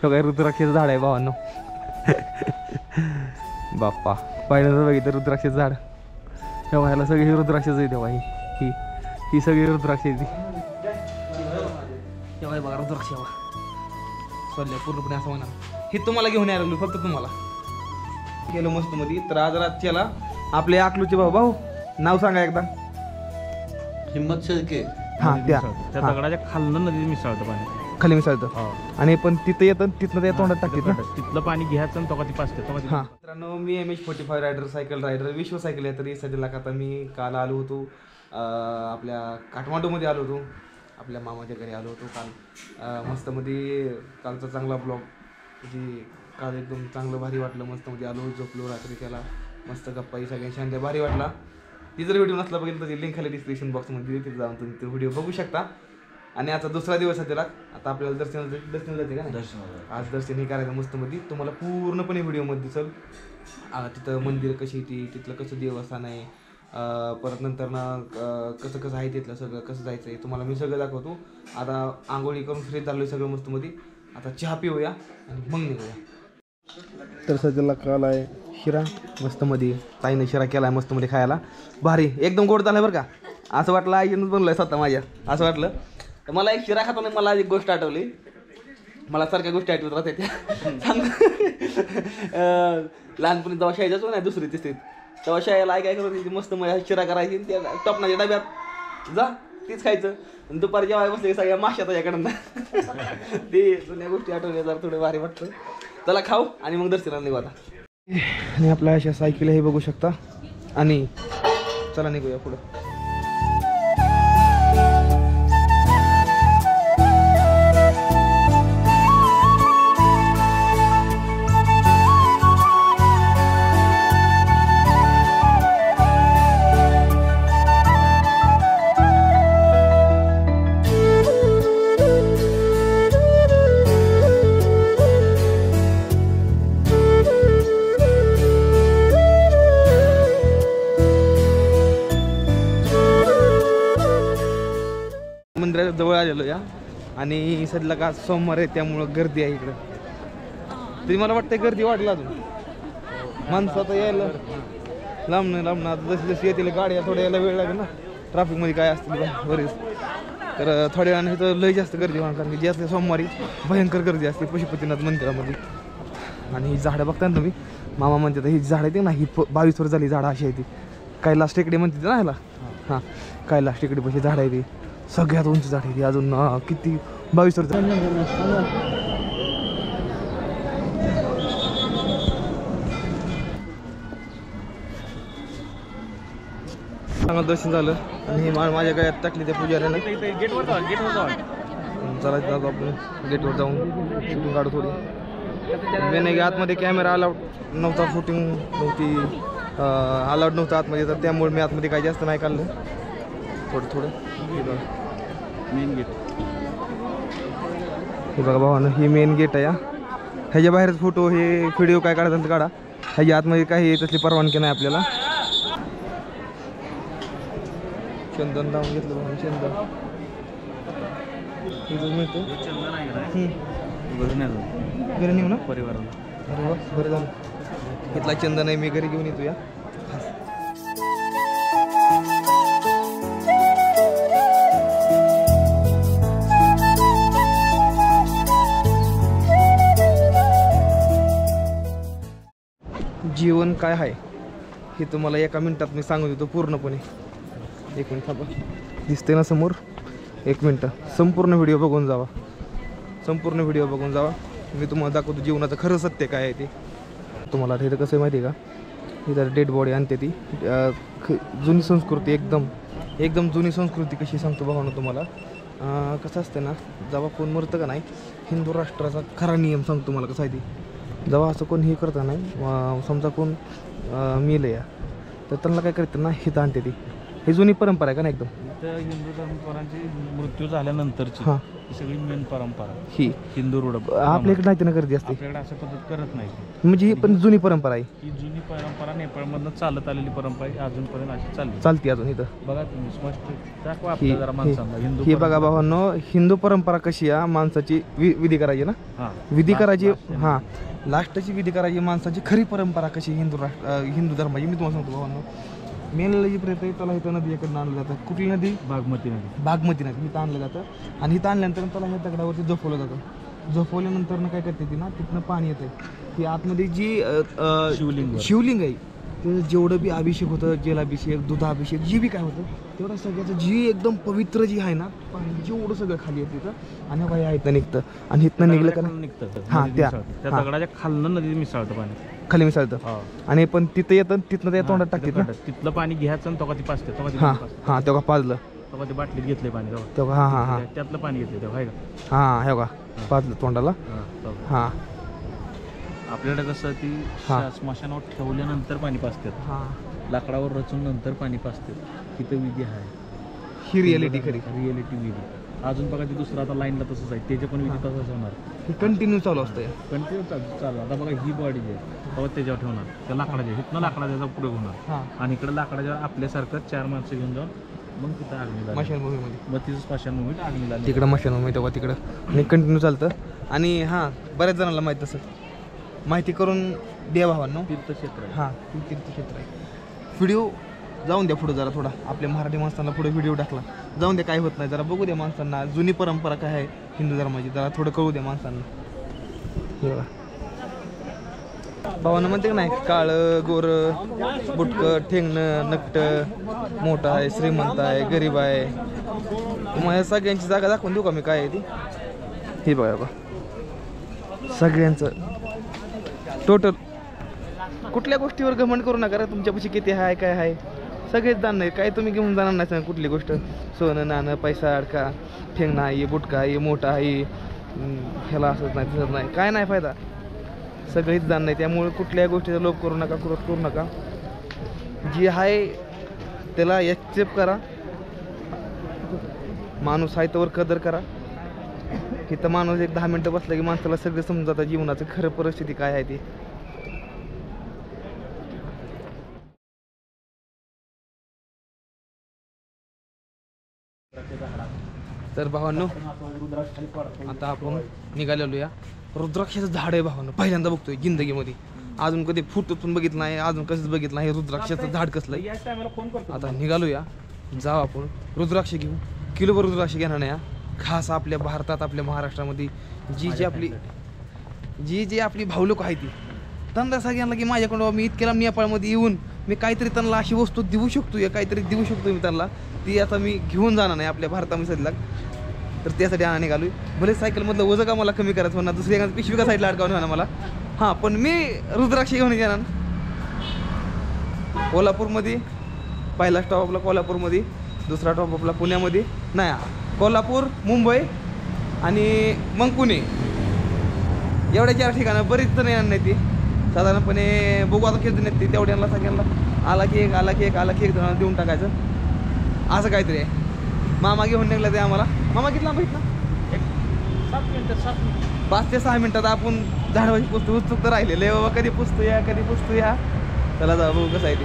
सगळं रुद्राक्षाचं झाड आहे भावांनो. बाप्पा पहिल्यांदा बघितलं रुद्राक्षाचं झाड. तेव्हा ह्याला सगळी रुद्राक्षाचं आहे. तेव्हा ही सगळी रुद्राक्षाची तेव्हा बघा रुद्राक्ष सोडल्या पूर्णपणे असं म्हणा. हे तुम्हाला घेऊन यायला लागलो फक्त तुम्हाला गेलो मस्त मध्ये. तर आज रातच्याला आपले अकलूचे भाऊ नाव सांगा एकदा. हिम्मत शेळके. हा त्या दगडाच्या खालनं नदी मिसळतं पाणी खाली मिसळतं आणि पण तिथं येतं तिथनं त्या तोंडात टाकतात. तिथलं पाणी घ्यायचं आणि तो ती पाचते. हां मित्रांनो मी MH45 रायडर सायकल रायडर विश्व सायकल आहे. तरी सध्याला आता मी काल आलो होतो आपल्या काठमांडूमध्ये आलो होतो. आपल्या मामाच्या घरी आलो होतो काल. मस्तमध्ये कालचा चांगला ब्लॉग जी काल एकदम चांगलं भारी वाटलं. मस्तमध्ये आलो झोपलो रात्री त्याला मस्त गप्पाही सगळ्यांच्या भारी वाटला. ती जर व्हिडिओ नसला बघितलं तर लिंक खाली डिस्क्रिप्शन बॉक्समध्ये तिथे जाऊन तुम्ही तो व्हिडिओ बघू शकता. आणि आता दुसरा दिवस आहे त्याला. आता आपल्याला दर्शन जाते का आज दर्शन हे करायचं मस्तमध्ये. तुम्हाला पूर्णपणे व्हिडिओमध्ये दिसेल तिथं मंदिर कशी ती तिथलं कसं देवस्थान आहे. परत नंतर ना कसं कसं आहे तिथलं सगळं कसं जायचं आहे तुम्हाला मी सगळं दाखवतो. आता आंघोळी करून फ्रेश झालो आहे सगळं मस्तमध्ये. आता चहा पिऊया आणि मग निघूया. तर सध्याला काल आहे शिरा मस्तमध्ये. ताईने शिरा केला आहे मस्तमध्ये खायला भारी एकदम गोड झाला बरं का. असं वाटलं आईनंच बनलं आहे स्वतः माझ्या असं वाटलं. तर मला एक शिरा खाताना मला एक गोष्ट आठवली. मला सारख्या गोष्टी आठवत राहते त्या लहानपणी जेव्हा शाळेत जायचो नाही दुसरी तिसरीत तेव्हा शाळेला आई काय करत मस्त माझ्या शिरा करायची त्या टॉपनाच्या डब्यात जा तीच खायचं. दुपारी जेव्हा बसले सगळ्या माश्या त्याच्याकडनं ते जुन्या गोष्टी आठवल्या जरा थोडं भारी वाटतं. चला खाऊ आणि मग दर्शनाला निघू आता. आणि आपल्या अशा सायकल हे बघू शकता. आणि चला निघूया पुढं. मंदिराच्या जवळ आलेलो या. आणि सध्याला का सोमवार आहे त्यामुळं गर्दी आहे इकडं. तरी मला वाटतं गर्दी वाढला अजून माणसं आता यायला लांबणं आता जशी जशी येतील गाड्या थोड्या यायला वेळ लागेल ना. ट्रॅफिकमध्ये काय असतील बरेच. तर थोड्या वेळाने इथं लय जास्त गर्दी होणार कारण की जास्त सोमवारी भयंकर गर्दी असते पशुपतीनाथ मंदिरामध्ये. आणि ही झाडं बघता ना तुम्ही मामा म्हणतात ही झाडं येते ना ही 22 वर्ष झाली झाडं अशी आहे ती. कैलास टेकडी म्हणते ना ह्याला. हां कैलास टेकडी पशी झाडं आहे ती सगळ्यात उंच झाड आहे ती. अजून किती 22 वर्ष चांगलं दर्शन झालं. आणि हे माझ्या गळ्यात टाकली त्या पुजाऱ्यानं. गेटवर चला जातो आपण गेटवर जाऊन शूटिंग काढू थोडी. वेणे आतमध्ये कॅमेरा अलाउड नव्हता शूटिंग नव्हती अलाउड नव्हतं आतमध्ये. तर त्यामुळे मी आतमध्ये काही जास्त नाही काढलं थोडं. मेन गेट हे बघा भावानं ही मेन गेट आहे. ह्याच्या बाहेरच फोटो हे व्हिडिओ काय काढायचं तर काढा. ह्याच्या आतमध्ये काही तसली परवानगी नाही आपल्याला. चंदन लावून घेतलं भाऊ चंदन मिळतं घरी नेऊ ना परिवाराला. अरे वा बरं झालं. इथला चंदन आहे मी घरी घेऊन येतो या. जीवन काय आहे हे तुम्हाला एका मिनिटात मी सांगू देतो पूर्णपणे. एक मिनिट थांबा दिसते ना समोर. एक मिनटं संपूर्ण व्हिडिओ बघून जावा. मी तुम्हाला दाखवतो जीवनाचं खरं सत्य काय आहे ते. तुम्हाला इथं कसं आहे माहिती आहे का इथं डेड बॉडी आणते ती जुनी संस्कृती एकदम जुनी संस्कृती कशी सांगतो भावानं तुम्हाला. कसं असतं ना जेव्हा कोण मरतं का नाही हिंदू राष्ट्राचा खरा नियम सांगतो तुम्हाला कसा आहे ती. जेव्हा असं कोण हे करतं नाही समजा कोण मेलं या तर त्यांना काय करतं ना हिथं आणते ती. ही जुनी परंपरा आहे का ना एकदम. इथं हिंदू धर्मपरांची मृत्यू झाल्यानंतरची हां ही सगळी मेन परंपरा ही हिंदू रूढ आपल्या इकडे नाही ना गर्दी असते आपल्याकडे असं पद्धत करत नाही म्हणजे ही पण जुनी परंपरा आहे ही जुनी परंपरा नेपाळमधनं चालत आलेली परंपरा आहे अजूनपर्यंत अशी चालली चालते अजून इथं बघा तुम्ही स्पष्ट दाखवा ही आपल्या जरा माणसांना हिंदू ही बघा भावांनो हिंदू परंपरा कशी आहे माणसाची विधी करायची ना हां विधी करायची हां लास्टची विधी करायची माणसाची खरी परंपरा कशी हिंदू धर्माची मी तुम्हाला सांगतो भावांनो मेन जी प्रयत्न आहे त्याला इथं नदी इकडनं आणलं जातं कुठली नदी बागमती नदी बागमती नदी इथं आणलं जातं आणि इथं आणल्यानंतर त्याला ह्या दगडावरती झोपवलं जातं झोपवल्यानंतर काय करते ती ना तिथनं पाणी येतं ती आतमध्ये जी शिवलिंग आहे ते जेवढं बी अभिषेक होतं जलाभिषेक दुधाभिषेक जे बी काय होतं तेवढं सगळ्याचं जी एकदम पवित्र जी आहे ना पाणी जेवढं सगळं खाली येतं तिथं आणि बाई इथं निघतं आणि इथनं निघलं का निघतं हां त्या दगडाच्या खालनं नदीत मिसळतं पाणी खाली मिसळतं आणि पण तिथं येतं तिथनं त्या तोंडात टाकतात ना तिथलं पाणी घ्यायचं आणि तेव्हा ती पाजते हां हां तेव्हा पाजलं तेव्हा ते बाटलीत घेतले पाणी तेव्हा हां हां हां त्यातलं पाणी घेतले तेव्हा आहे का हां हे बघा पाजलं तोंडाला हां आपल्याकडे कसं ती स्मशानावर ठेवल्यानंतर पाणी पाजतात हां लाकडावर रचून नंतर पाणी पाजतात तिथं विधी आहे ही रियालिटी खरी रिअलिटी विधी अजून बघा ती दुसरं आता लाईनला तसंच आहे त्याचे पण विधी तसंच होणार हे कंटिन्यू चालू असतं कंटिन्यू चालू आता बघा ही बॉडी जी आहे तेव्हा त्याच्यावर ठेवणार त्या लाकडाच्या इथनं लाकडाच्या पुढे होणार हां आणि इकडे लाकडाच्या आपल्यासारखं 4 माणसं घेऊन जाऊन मग तिथं आगणीला स्मशानभूमीमध्ये मग तिथं स्मशानभूमीत आगणीला तिकडं स्मशानभूमी तेव्हा तिकडं आणि कंटिन्यू चालतं आणि हां बऱ्याच जणांना माहीत तसं माहिती करून द्या भावांनो तीर्थक्षेत्र आहे हां ती तीर्थक्षेत्र आहे व्हिडिओ जाऊन द्या पुढं जरा थोडा आपल्या मराठी माणसांना पुढे व्हिडिओ टाकला जाऊन द्या काय होत नाही जरा बघू द्या माणसांना जुनी परंपरा काय आहे हिंदू धर्माची जरा थोडं कळू द्या माणसांना हे बघा भावानं म्हणते का नाही काळं गोरं बुटकं ठेंगणं नकटं मोठं आहे श्रीमंत आहे गरीब आहे तुम्हाला सगळ्यांची जागा दाखवून देऊ का मी काय आहे ती हे बघा बघा सगळ्यांचं टोटल कुठल्या गोष्टीवर घमंड करू नका रे तुमच्यापाशी किती आहे काय आहे सगळेच जाणणार काय तुम्ही घेऊन जाणार नाही सांग कुठली गोष्ट सोनं नाणं पैसा अडका ठेंगणं आहे बुटका आहे मोठा आहे ह्याला असंच नाही तसंच नाही काय नाही फायदा सगळीच जाण नाही त्यामुळे कुठल्याही गोष्टीचा लोभ करू नका करू नका जी आहे त्याला एक्सेप्ट करा माणूस आहे त्यावर कदर करा इथं माणूस एक 10 मिनटं बसला की माणसाला सगळं समजतं जीवनाचं खरं परिस्थिती काय आहे ती तर भावांनो आता आपण निघालेलो या रुद्राक्षाचं झाड आहे भावांनो पहिल्यांदा बघतोय जिंदगीमध्ये अजून कधी फुट पण बघितलं नाही अजून कसंच बघितलं नाही रुद्राक्षाचं झाड कसलं आता निघालो या जाऊ आपण रुद्राक्ष घेऊ किलोभर रुद्राक्ष घेणार नाही खास आपल्या भारतात आपल्या महाराष्ट्रामध्ये जी आपली भावलोक आहे ती त्यांना सगळ्यांना की माझ्याकडं मी इतक्याला नेपाळमध्ये येऊन मी काहीतरी त्यांना अशी वस्तू देऊ शकतो या काहीतरी देऊ शकतो मी त्यांना ती आता मी घेऊन जाणार नाही आपल्या भारतामध्ये सध्या तर त्यासाठी आणा निघालो भले सायकलमधलं वजन का मला कमी करायचं म्हणणार दुसऱ्या पिशवी का साईडला अडकावून म्हणा मला हां पण मी रुद्राक्ष घेऊन येणार कोल्हापूरमध्ये पहिला स्टॉप आपला कोल्हापूरमध्ये दुसरा स्टॉप आपला पुण्यामध्ये नाही कोल्हापूर मुंबई आणि मग पुणे एवढ्या 4 ठिकाणं बरीच जण येणार नाही ती साधारणपणे बघू आता किती नाही ती तेवढ्यांना सगळ्यांना आला की एक जणांना देऊन टाकायचं असं काहीतरी आहे मामा घेऊन निघला ते आम्हाला मामा किती लांब आहेत ना 5 ते 6 मिनिटात आपण झाडावरची पुस्तक उत्सुक तर राहिलेलं आहे बाबा कधी पुसतो या त्याला जा बघू कसं आहे ते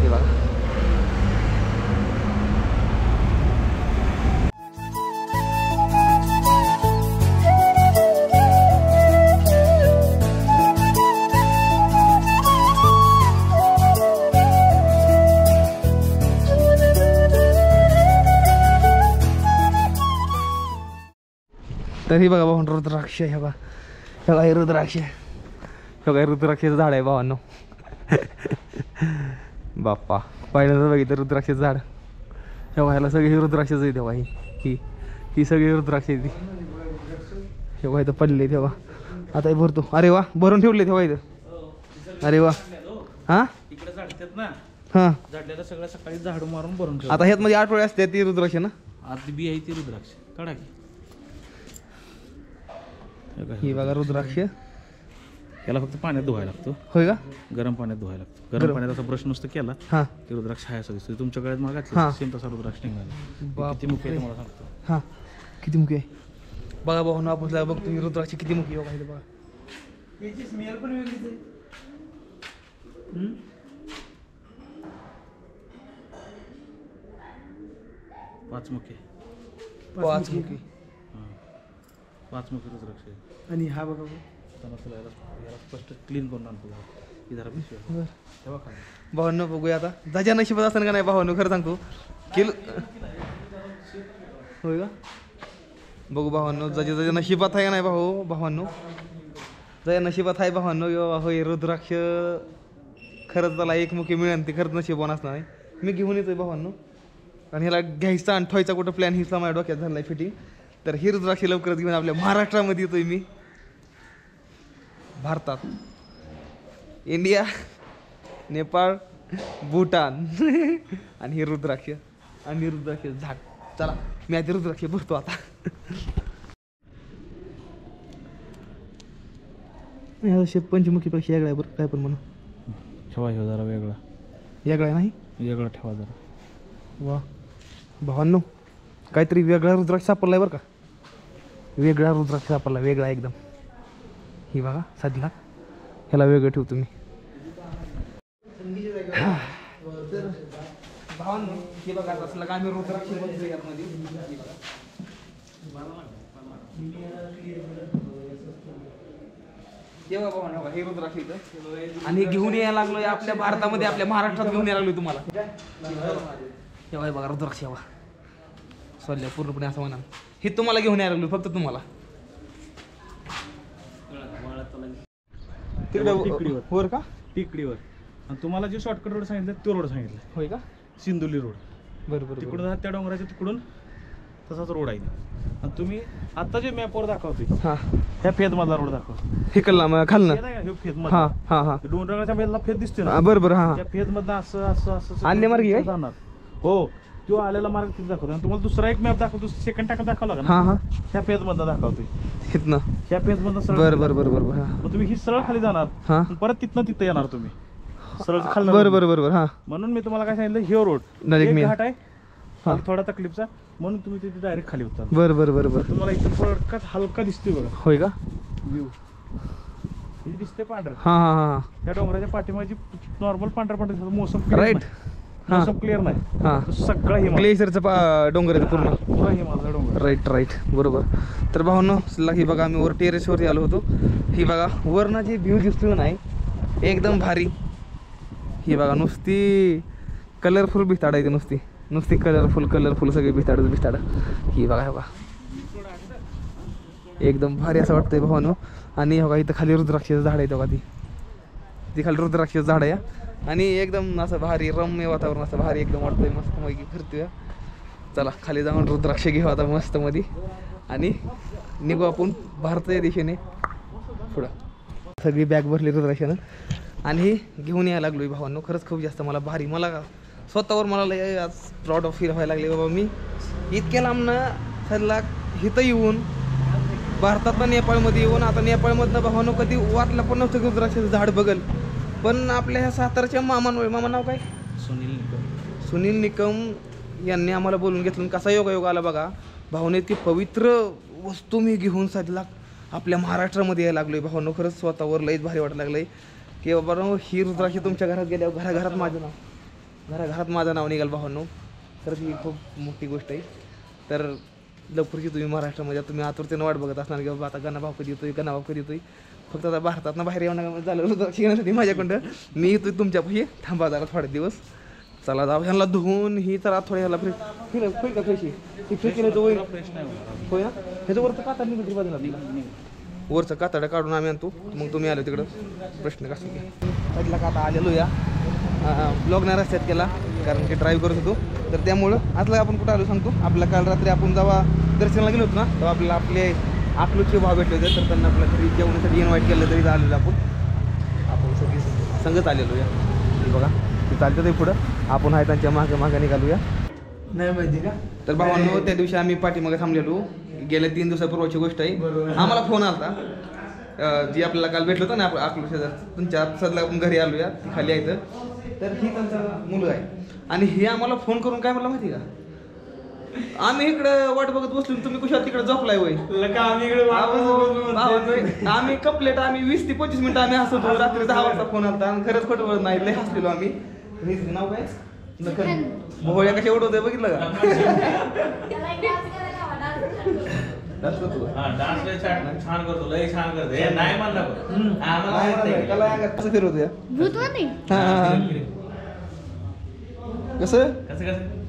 बघा तरी बघा भाऊ रुद्राक्ष हे बघा हे रुद्राक्ष रुद्राक्षाचं झाड आहे भावांनो बाप्पा पहिल्यांदा बघितलं रुद्राक्षाचं झाड हे ह्याला सगळी रुद्राक्षच आहे तेव्हा ही सगळी रुद्राक्ष आहे ती तेव्हा इथं पडले तेव्हा आता हे भरतो अरे वा भरून ठेवले तेव्हा इथं अरे वा हां हां झाडलेलं सगळं सकाळी झाडू मारून भरून ठेव आता ह्यात मध्ये आठवडे असते ती रुद्राक्ष ना आधी बी आहे ती रुद्राक्ष काढा की ही बघा रुद्राक्ष याला फक्त पाण्यात धुवायला लागतो, होय का? गरम पाण्यात धुवायला लागतो. गरम पाण्यात असा ब्रश नुसतं केला हां की रुद्राक्ष आहे असं दिसतो. तुमच्या गळ्यात मला हां. घातलं सेम तसा रुद्राक्ष निघाला. बाप किती मुख्य आहे तुम्हाला सांगतो. हां किती मुखी आहे बघा भाऊ. आपण बघतो ही रुद्राक्षी किती मुखी आहे बघा. याची स्मेल पण वेगळीच आहे. 5 मुखे. 5 मुखी. हां 5 मुखे रुद्राक्ष आहे. आणि हा बघा त्याला तुला याला स्पष्ट क्लीन करून आणतो ही जरा पिशवी आहे. बरं तेव्हा काय भावांनो बघूया आता. जाच्या नशिबात असं का नाही भावांनो, खरं सांगतो किलो होय का? बघू भावांनो, जाच्या नशिबात आहे का नाही भावांनो, जाच्या नशिबात आहे भावांनो. होय रुद्राक्ष खरंच त्याला एकमुखी मिळेल, ती खरंच नशिबान असणार आहे. मी घेऊन येतोय भावांनो. आणि ह्याला घ्यायचा आणि ठेवायचा कुठं प्लॅन हिसला माझ्या डोक्यात झाला आहे फिटिंग. तर ही रुद्राक्ष लवकरच घेऊन आपल्या महाराष्ट्रामध्ये येतोय मी. भारतात इंडिया, नेपाळ, भूटान आणि हे रुद्राक्ष आणि रुद्राक्ष झाड. चला मी आधी रुद्राक्ष बघतो आता. पंचमुखीपेक्षा वेगळा आहे बरं, काय पण म्हणून ठेवा ह्यो जरा वेगळा वेगळा आहे नाही. वेगळा ठेवा जरा. वा भावांनो, काहीतरी वेगळा रुद्राक्ष सापडलाय बरं का. वेगळा रुद्राक्ष सापडला, वेगळा एकदम. ही बघा साधला, ह्याला वेगळं ठेवतो मी. तर भावांनो हे बघा असलं का आम्ही रुद्राक्ष बघतो यामध्ये. जेव्हा भावांनो हे रुद्राक्ष इथं आणि घेऊन यायला लागलोय आपल्या भारतामध्ये, आपल्या महाराष्ट्रात घेऊन यायला लागलोय तुम्हाला. तेव्हा बघा रुद्राक्ष तेव्हा सोडल्या पूर्णपणे असं म्हणा. हे तुम्हाला घेऊन यायला लागलो, फक्त तुम्हाला. टेकडीवर. वर का? टेकडीवर. आणि तुम्हाला जे शॉर्टकट रोड सांगितलं तो रोड सांगितलं, होय का? सिंदुली रोड. बरोबर. तिकडून त्या डोंगराच्या तिकडून तसाच रोड आहे. आणि तुम्ही आता जे मॅपवर दाखवतोय हां ह्या फेदमधला रोड दाखवतो. हे कल्ला मग खालनं. फेदमधला हां हां हां डोंगराच्या फेदला फेद दिसतोय ना, बरोबर. हां त्या फेदमधला असं असं असं आले मार्गी काय? जाणार. हो तो आलेला मार्ग तिथे दाखवतो. आणि तुम्हाला दुसरा एक मॅप दाखवतो, सेकंड टाका दाखवला का ना, हां हां ह्या फेदमधला दाखवतोय. इथनं. ह्या फेदमधला सरळ बरं बरं बरं बरं हां मग तुम्ही ही सरळ खाली जाणार. हां आणि परत तिथनं तिथं येणार तुम्ही सरळ खाली. बरं बरं बरं बरं हां. म्हणून मी तुम्हाला काय सांगितलं, हिओ रोड Direct main. घाट आहे हां. थोडा तकलीफचा, म्हणून तुम्ही तिथे डायरेक्ट खाली उतरा. बरं बरं बरं बरं तुम्हाला इथं फरकात हलका दिसतोय बघा होय का? व्ह्यू. हे दिसते पांढरं. हां हां हां त्या डोंगराच्या पाठीमागची नॉर्मल पांढरा पांढरा दिसतो. मोसम राईट. हां मोसम क्लिअर नाही. हां तो सगळा हिमालय, ग्लेशियरचं डोंगर आहे पूर्ण. पुरा हिमालय डोंगर. राईट राईट बरोबर. तर भावनो ही बघा आम्ही वर टेरेसवरती आलो होतो. ही बघा वरनं जी व्ह्यू दिसतो नाही एकदम भारी. ही बघा नुसती कलरफुल भिताड आहे ती, नुसती कलरफुल सगळी भिताड. ही बघा बघा एकदम भारी असं वाटतंय भावानो. आणि बघा इथं खाली रुद्राक्षाचं झाड आहे बघा, ती खाली रुद्राक्षाचं झाड आहे. आणि एकदम असं भारी रम्य वातावरण असं भारी एकदम वाटतंय, मस्त पैकी फिरतोय. चला खाली जाऊन रुद्राक्ष घेऊ आता मस्त मध्ये आणि निघू आपण भारताच्या दिशेने पुढं. सगळी बॅग भरली रुद्राक्षानं आणि घेऊन यायला लागलोय भावांनो. खरंच खूप जास्त मला भारी, मला स्वतःवर मला लय आज प्राऊड ऑफ फील व्हायला लागले बाबा. मी इतक्या लांबनं सध्या इथं येऊन भारतातनं नेपाळमध्ये येऊन, आता नेपाळमधनं भावांनो कधी वाटलं पण नव्हतं की रुद्राक्षाचं झाड बघल. पण आपल्या ह्या सातारच्या मामा नाव काय? सुनील निकम यांनी आम्हाला बोलून घेतलं. कसा योगायोग आला बघा भावने. इतकी पवित्र वस्तू मी घेऊन सध्या आपल्या महाराष्ट्रामध्ये यायला लागलोय भावांनो. खरंच स्वतःवर लईच भारी वाटायला लागलंय की बाबा ही रुद्राक्ष तुमच्या घरात गेल्यावर घराघरात माझं नाव निघाल भावांनो. खरंच ही खूप मोठी गोष्ट आहे. तर लवकरची तुम्ही महाराष्ट्रामध्ये तुम्ही आतुरतेनं वाट बघत असणार की बाबा आता गणाभाव कधी येतोय. फक्त आता भारतातनं बाहेर येऊन झालं रुद्राक्ष घेण्यासाठी माझ्याकडं. मी येतोय तुमच्यापाशी, थांबा जरा थोडे दिवस. चला जाऊ ह्याला धुवून ही तर थोडं ह्याला फ्रेश का फ्रेश ही फ्रेश केलं तर फ्रेश नाही होणार. होय ना. ह्याचं वरचं कातड निघत बाजूला वरचं कातडं काढून आम्ही आणतो. मग तुम्ही आलो तिकडं प्रश्न कसं म्हटलं का आता आलेलो या ब्लॉग नाही रस्त्यात केला कारण की ड्राईव्ह करत होतो. तर त्यामुळं आजला आपण कुठं आलो सांगतो. आपल्या काल रात्री आपण जेव्हा दर्शनाला गेलो होतो ना तेव्हा आपल्याला आपले अकलूजचे भाव भेटले होते. तर त्यांना आपल्या घरी जेवणासाठी इन्व्हाइट केलं तरी आलेलो आपण सगळी संगत आलेलो या. बघा ते चालतं ते पुढं आपण आहे त्यांच्या मागे निघालूया. नाही माहिती का? तर भावांनो त्या दिवशी आम्ही पाठीमागे थांबलेलो. गेल्या 3 दिवसापूर्वीची गोष्ट आहे. आम्हाला फोन आला जी आपल्याला काल भेटलं होतं ना अकलूज शेजार तुमच्या सदला आपण घरी आलोया ती खाली आहे तर ही त्यांचा मुलगा आहे आणि हे आम्हाला फोन करून काय म्हणलं माहिती का आम्ही इकडं वाट बघत बसलो तुम्ही कुशाल तिकडे झोपलाय होय आम्ही कपलेट आम्ही 20 ते 25 मिनिटं आम्ही हसतो रात्री 10 वाजता फोन आलता आणि खरंच खोटं नाही लय हसलेलो आम्ही हेच नाव काय भोवळ्या कशा उडवतोय बघितलं का छान करतो लय छान करतो नाही म्हणलं कसं फिरवतोय भूतवानी कसं कसं कसं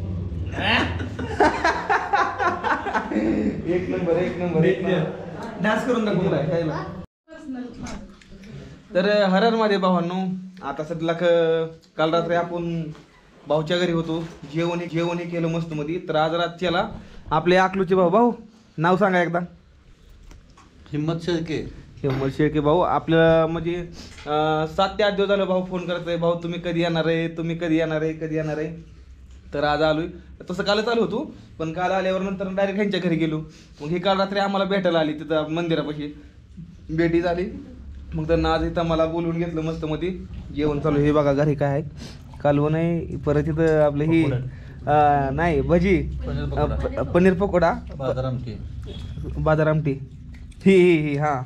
एक नंबर डान्स करून दाखवून खायला तर हर हर माझे भावांनो आता सध्याला काल रात्री आपण भाऊच्या घरी होतो जेवण हे केलं मस्त मध्ये तर आज रातच्याला आपले अकलूचे भाऊ नाव सांगा एकदा हिम्मत शेळके हिम्मत शेळके भाऊ आपल्याला म्हणजे 7 ते 8 दिवस झालं भाऊ फोन करतोय भाऊ तुम्ही कधी येणार आहे तर आज आलोय तसं कालच आलो होतो पण काल आल्यावर नंतर डायरेक्ट ह्यांच्या घरी गेलो मग हे काल रात्री आम्हाला भेटायला आली तिथं मंदिरापाशी भेटी झाली मग त्यांना आज इथं मला बोलवून घेतलं मस्त मध्ये जेवण चालू हे बघा घरी काय आहे कालवण आहे परत इथं आपलं ही नाही भजी पनीर पकोडा बाजार आमटी ही हा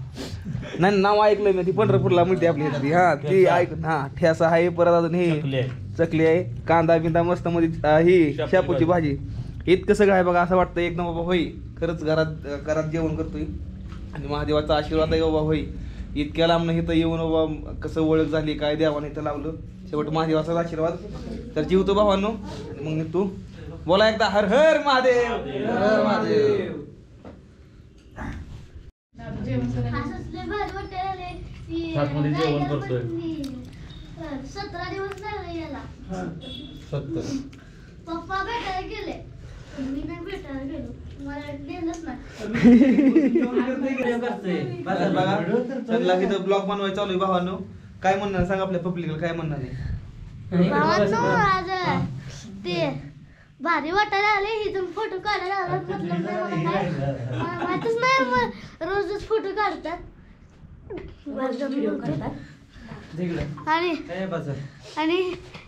नाही नाव ऐकलंय मी ती पंढरपूरला मिळते आपली ती हा ती ऐक हा ठेसा आहे परत अजून ही चकली आहे कांदा बिंदा मस्त मध्ये ही शापूची भाजी इतकं सगळं आहे बघा असं वाटतं एक बाबा होई खरंच घरात जेवण करतोय आणि महादेवाचा आशीर्वाद आहे बाबा होई इतक्या लांबनं इथं येऊन बाबा कसं ओळख झाली काय देवाने इथं लावलं शेवट महादेवाचाच आशीर्वाद तर जीवतो भावांनो मग निघतो बोला एकदा हर हर महादेव हर महादेव सातमध्ये जेवण करतोय 17 दिवस लागले याला 70 पप्पा भेटायला गेले मी नाही भेटायला गेलो मला नेलंच नाही इथं ब्लॉग बनवायचं चालू आहे भावांनो काय म्हणणार सांग आपल्या पब्लिकला काय म्हणणार आहे आज ते भारी वाटायला आले इथून फोटो काढायला आला मतलब नाही मला काय मला माहितच नाही रोजच फोटो काढतात आणि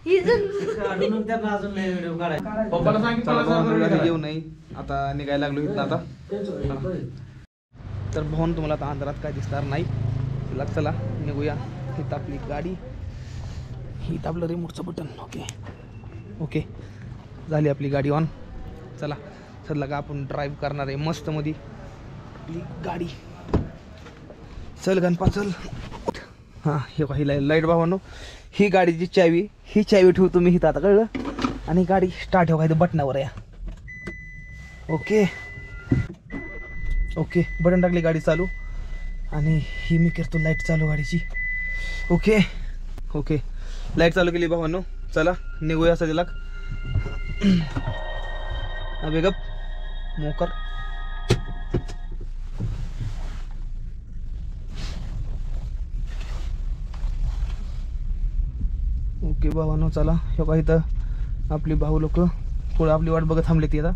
इथून पप्पाला सांगितलं जेवण नाही आता निघायला लागलो इथं आता तर भाऊन तुम्हाला आता अंधारात काय दिसणार नाही चला निघूया इथं आपली गाडी इथं आपलं रिमोटचं बटन ओके झाली आपली गाडी ऑन चला सध्या का आपण ड्राईव्ह करणार आहे मस्त मध्ये आपली गाडी चल गणपा चल हां हे ही लाईट भावांनो ही गाडीची चावी ठेवू तुम्ही इथं आता कळलं आणि गाडी स्टार्ट हो बटनावर या ओके बटन टाकली गाडी चालू आणि ही मी करतो लाईट चालू गाडीची ओके लाईट चालू केली भावांनो चला निघूया सध्याला अबे गप मोकर ओके भावांनो चला हे बघा इथं आपली भाऊ लोक पुढे आपली वाट बघत थांबली ती आता